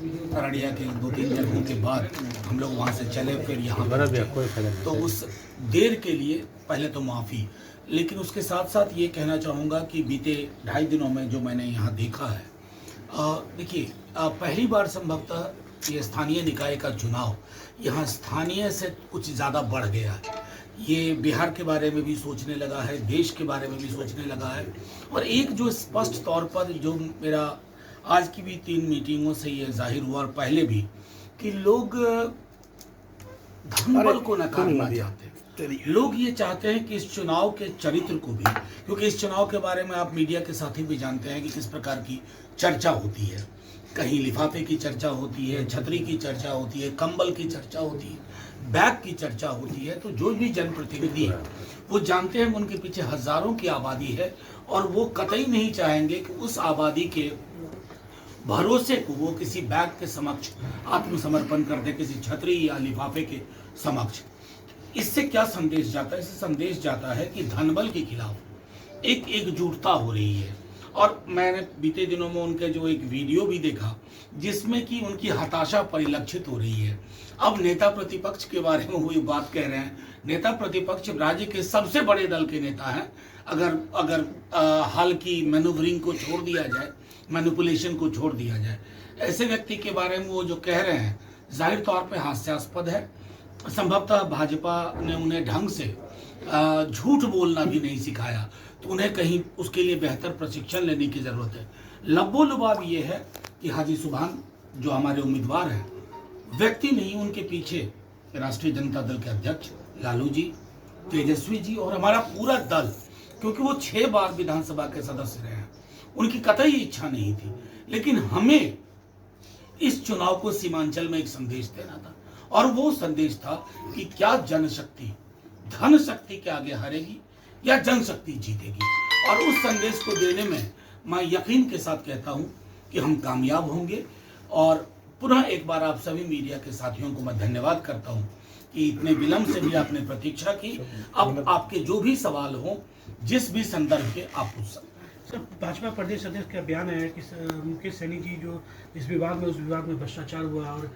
अररिया के 2-3 जगहों के बाद हम लोग वहाँ से चले, फिर यहाँ पहुँचे। तो उस देर के लिए पहले तो माफ़ी, लेकिन उसके साथ साथ ये कहना चाहूँगा कि बीते 2.5 दिनों में जो मैंने यहाँ देखा है, देखिए पहली बार संभवतः ये स्थानीय निकाय का चुनाव यहाँ स्थानीय से कुछ ज़्यादा बढ़ गया है। ये बिहार के बारे में भी सोचने लगा है, देश के बारे में भी सोचने लगा है। और एक जो स्पष्ट तौर पर जो मेरा आज की भी 3 मीटिंगों से ये जाहिर हुआ, और पहले भी, कि लोग धनबल को नकारना चाहते हैं। लोग ये चाहते हैं कि इस चुनाव के चरित्र को भी, क्योंकि इस चुनाव के बारे में आप मीडिया के साथी भी जानते हैं कि किस प्रकार की चर्चा होती है। कहीं लिफाफे की चर्चा होती है, छतरी की चर्चा होती है, कंबल की चर्चा होती है, बैग की चर्चा होती है। तो जो भी जनप्रतिनिधि है वो जानते हैं उनके पीछे हजारों की आबादी है, और वो कतई नहीं चाहेंगे कि उस आबादी के भरोसे को वो किसी बैग के समक्ष आत्मसमर्पण कर दे, किसी छतरी या लिफाफे के समक्ष। इससे क्या संदेश जाता है? इससे संदेश जाता है कि धनबल के खिलाफ एक एकजुटता हो रही है। और मैंने बीते दिनों में उनके जो एक वीडियो भी देखा जिसमें कि उनकी हताशा परिलक्षित हो रही है। अब नेता प्रतिपक्ष के बारे में वो बात कह रहे हैं। नेता प्रतिपक्ष राज्य के सबसे बड़े दल के नेता हैं। अगर हाल की मैनूवरिंग को छोड़ दिया जाए, मैनिपुलेशन को छोड़ दिया जाए, ऐसे व्यक्ति के बारे में वो जो कह रहे हैं जाहिर तौर पे हास्यास्पद है। संभवतः भाजपा ने उन्हें ढंग से झूठ बोलना भी नहीं सिखाया, तो उन्हें कहीं उसके लिए बेहतर प्रशिक्षण लेने की ज़रूरत है। लब्बो लुबाब ये है कि हाजी सुभान जो हमारे उम्मीदवार हैं, व्यक्ति नहीं, उनके पीछे राष्ट्रीय जनता दल के अध्यक्ष लालू जी, तेजस्वी जी और हमारा पूरा दल, क्योंकि वो 6 बार विधानसभा के सदस्य रहे हैं। उनकी कतई इच्छा नहीं थी, लेकिन हमें इस चुनाव को सीमांचल में एक संदेश देना था, और वो संदेश था कि क्या जनशक्ति धन शक्ति के आगे हारेगी या जनशक्ति जीतेगी। और उस संदेश को देने में मैं यकीन के साथ कहता हूं कि हम कामयाब होंगे। और पुनः एक बार आप सभी मीडिया के साथियों को मैं धन्यवाद करता हूं कि इतने विलंब से भी आपने प्रतीक्षा की। अब आपके जो भी सवाल हों, जिस भी संदर्भ के, आप पूछ सकते हैं। सर, भाजपा प्रदेश अध्यक्ष का बयान है कि मुकेश सैनी जी जो इस विवाद में, उस विवाद में भ्रष्टाचार हुआ और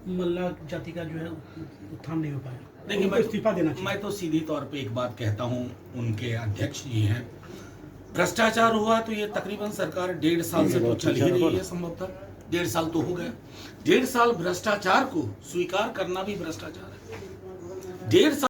मल्ला जाति का जो है उत्थान नहीं हो पाया। देखिए, मैं इस्तीफा देना चाहिए। मैं तो सीधी तौर पे एक बात कहता हूं, उनके अध्यक्ष जी हैं, भ्रष्टाचार हुआ तो ये तकरीबन सरकार 1.5 साल से तो चल ही रही है। संभवतः 1.5 साल तो हो गया। 1.5 साल भ्रष्टाचार को स्वीकार करना भी भ्रष्टाचार है। 1.5 साल